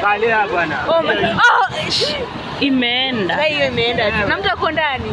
Kalia bwana. Imeenda. Sasa hiyo imeenda. Na mtu ako ndani.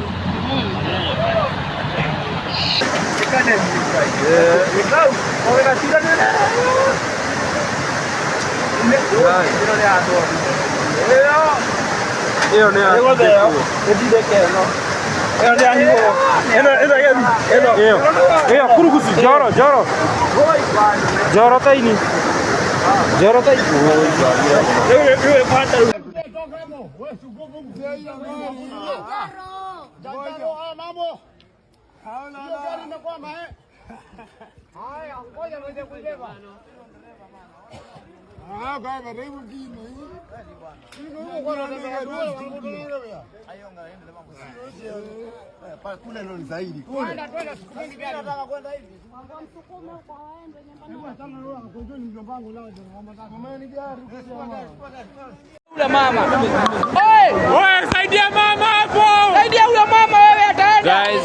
Guys,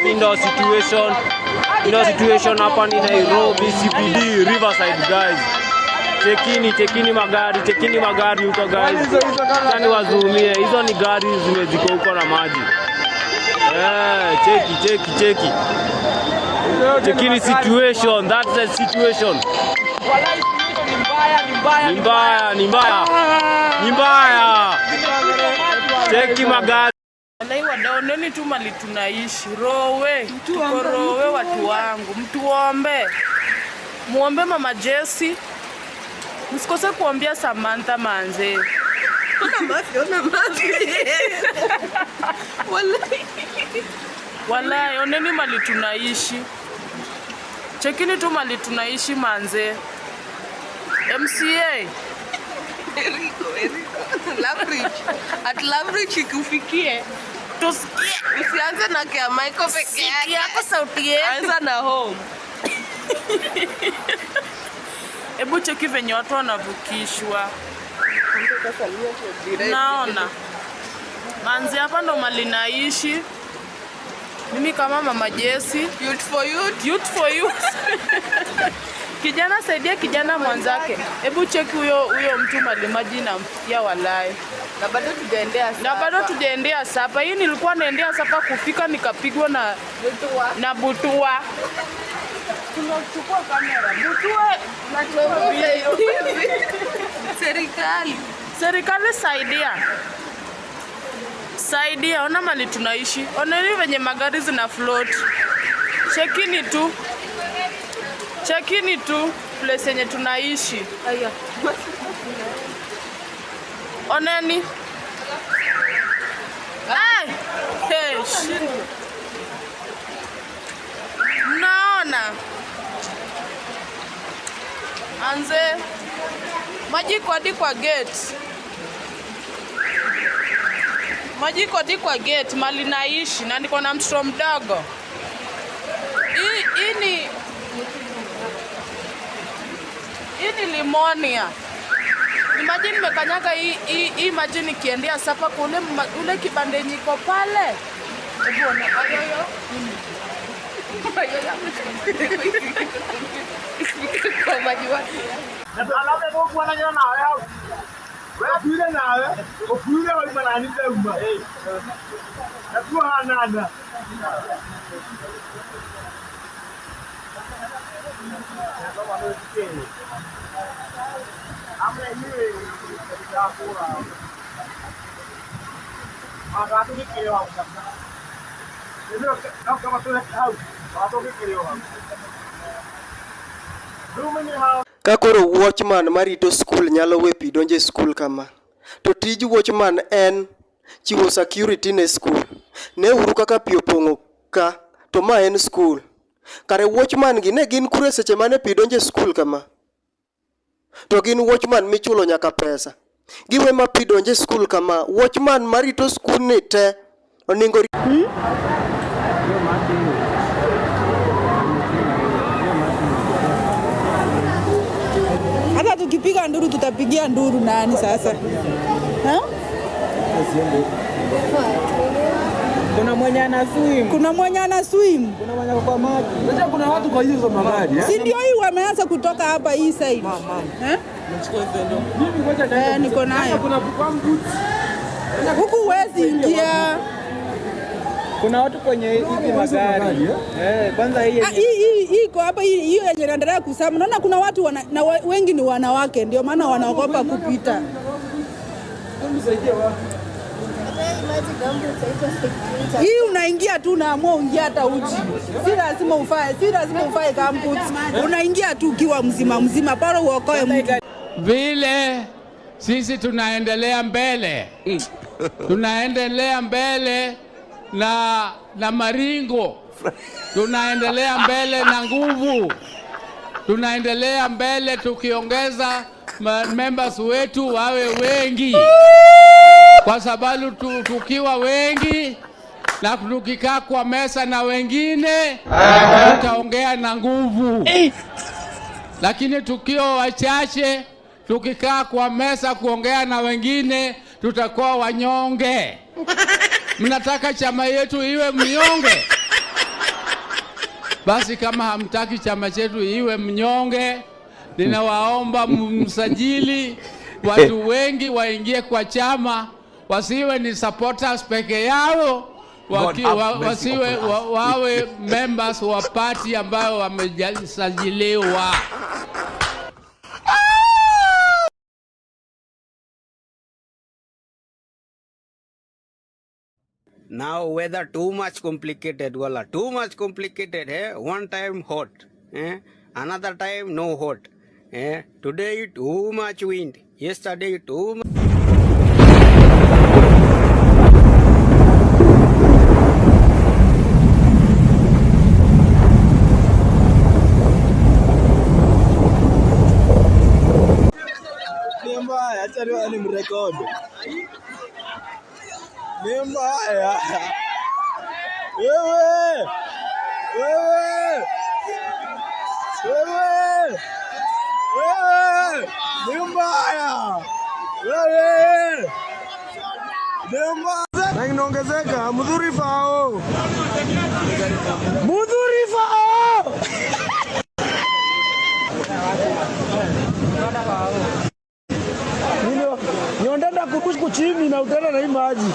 in the situation hapa ni Nairobi CBD Riverside guys. Chekini magari huko guys. Sasa wazumie. Hizo ni gari zimeziko huko na maji. Cheki. Chekini situation, that's the situation. Ni mbaya. Cheki magari. Walai wadaoneni tu mali tunaishi. Rowe. Tuko Rowe watu wangu. Muombe Mama Jessie. Msikose kuombea Samantha manze. Una mafi. Walai oneni mali tunaishi. Chekini tu mali tunaishi manze. MCA Eriko. At Lavridge ikufikie. Tusikie. Usianze na kia Michael peke yake. Yako sauti yetu. Anza na home. Ebu cheki venye watu wanavukishwa. Naona. Manzi hapa ndo mali naishi. Mimi kama Mama Jessie. Youth for youth. Kijana saidia kijana mwanzake. Hebu cheki huyo mtu malimaji na mfikia walai. Na bado tujaendea sapa. Hii nilikuwa naendea sapa kufika nikapigwa na butua. Tunachukua kamera. Butua Serikali saidia. Ona mali tunaishi. Ona hivi venye magari zina float. Chekini tu place yenye tunaishi. Aya. Oneni. Shindo. Naona. Anze. Maji kwa gate. Mali naishi na niko na mtoto mdogo. Hii ni limonia. Imagine nimekanyaga hii maji nikiendea sapa kwa ule kibande niko pale. Hebu ona ayoyo. Kwa maji wapi? Na alafu ndio bwana jana na wewe. Wewe pile na wewe. Opule wali manani za umma. Na tu hanana. Kakoro watchman marito school nyalo we pi donje school kama. To tij watchman en chiwo security ne school. Ne uru kaka pi opong'o ka to ma en school. Kare watchman gi ne gin kure seche mane pi donje school kama. To gin watchman michulo nyaka pesa. Giwe ma pi donje school kama. Watchman marito school ni te oningo Hata tukipiga nduru tutapigia nduru nani sasa? Ha? Kuna mwenye ana swim. Kuna mwenye ana swim. Kuna mwenye kwa maji. Unajua kuna watu kwa hizo magari. Si ndio hii wameanza kutoka hapa hii side. Nachukua hizo. Mimi ngoja niko nayo. Kuna boots. Huku huwezi ingia. Kuna watu kwenye hizi magari. Kwanza hii iko hapa hii yenye inaendelea kusema. Naona kuna watu na wengi ni wanawake ndio maana wanaogopa kupita. Hii unaingia tu unaamua uingia hata uchi. Si lazima ufae gumboot. Unaingia tu ukiwa mzima bora uokoe mtu. Vile sisi tunaendelea mbele. Tunaendelea mbele na maringo. Tunaendelea mbele na nguvu. Tunaendelea mbele tukiongeza members wetu wawe wengi. Kwa sababu tukiwa wengi na tukikaa kwa mesa na wengine tutaongea na nguvu. Lakini tukiwa wachache tukikaa kwa mesa kuongea na wengine tutakuwa wanyonge. Mnataka chama yetu iwe mnyonge? Basi kama hamtaki chama chetu iwe mnyonge, ninawaomba msajili watu wengi waingie kwa chama, wasiwe ni supporters peke yao, wasiwe wawe members wa party ambayo wamesajiliwa. Now weather too much complicated, wala too much complicated. One time hot, another time no hot. Today too much wind, yesterday too much. Ni mrekodi. Ni mbaya. Wewe. Ni mbaya. Wewe. Ni mbaya. Na inaongezeka mudhuri fao. Mudhuri fao. Niondenda kubuku chini na utana na hii maji.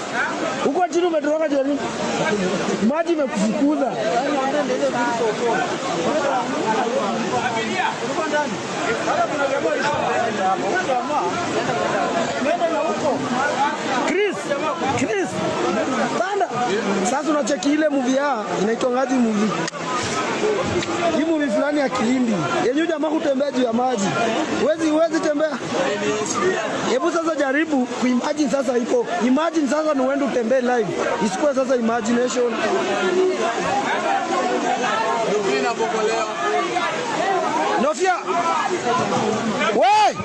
Huko chini umetoka jani. Maji imekufukuza. Chris. Panda. Sasa unacheki ile movie inaitwa ngazi movie. Hii movie fulani ya Kilindi. Yenyewe jamaa kutembea juu ya maji. Huwezi tembea. Hebu sasa jaribu kuimagine sasa ipo. Imagine sasa ni uende utembee live. Isikuwe sasa imagination. Nofia. Wewe.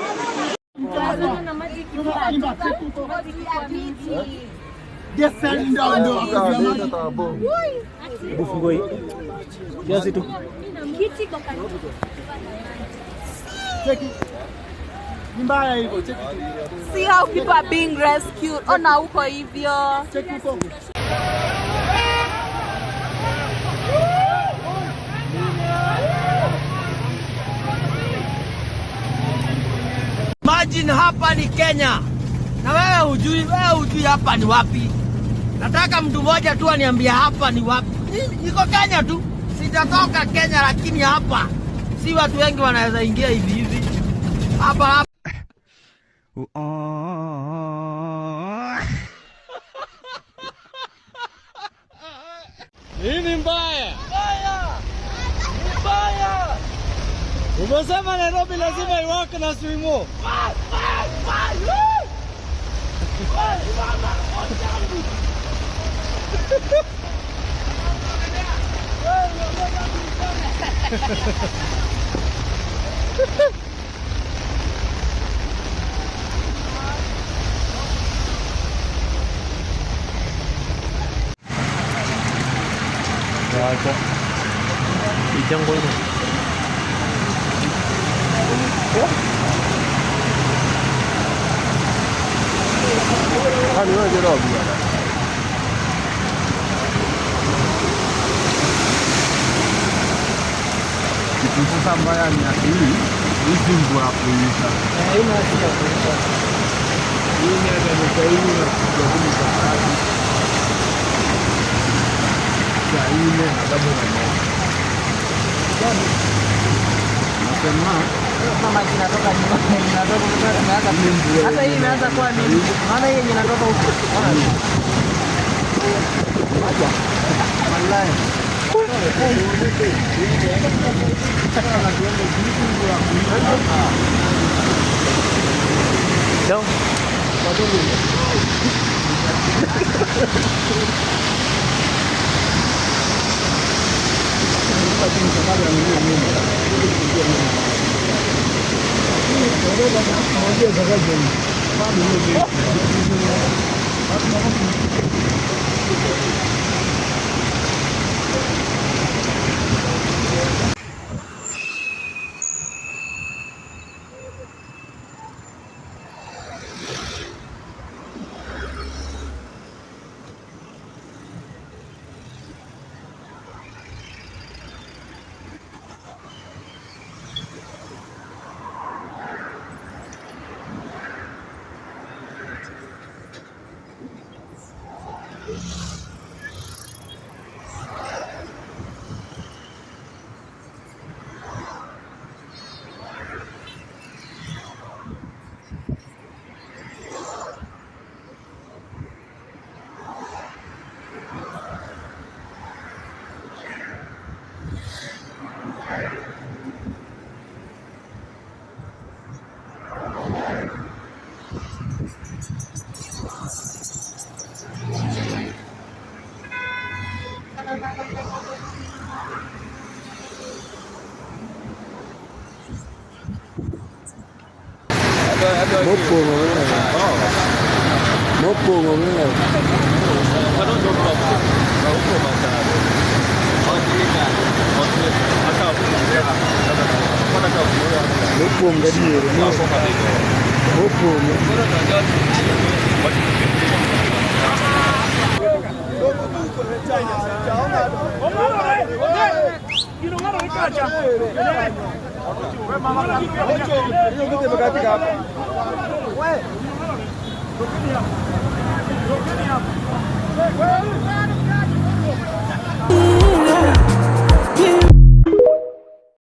Descend down Bufungoi. Kiasi tu. Mbaya hivyo. See how people are being rescued. Ona huko hivyo. Imagine hapa ni Kenya. Na wewe hujui hapa ni wapi. Nataka mtu mmoja tu aniambia hapa ni wapi. Niko Kenya tu. Sitatoka Kenya lakini hapa si watu wengi wanaweza ingia hivi. Hapa. Hii ni mbaya. Umesema Nairobi lazima iwake na swimo. Acha. Ijang ko yun. Ano yun, Rob? Sasa mbaya ni ati hizi nguo ya kuisha. Haina haja ya kuisha. Hii ni hata ni kwa hiyo na kujadili kwa kazi. Saa ile na damu na moto. Nasema Mama inatoka nyuma, inatoka kutoka imeanza kuwa. Hata hii imeanza kuwa nini? Maana hii yenye inatoka huko. Wallahi. Não. Wewe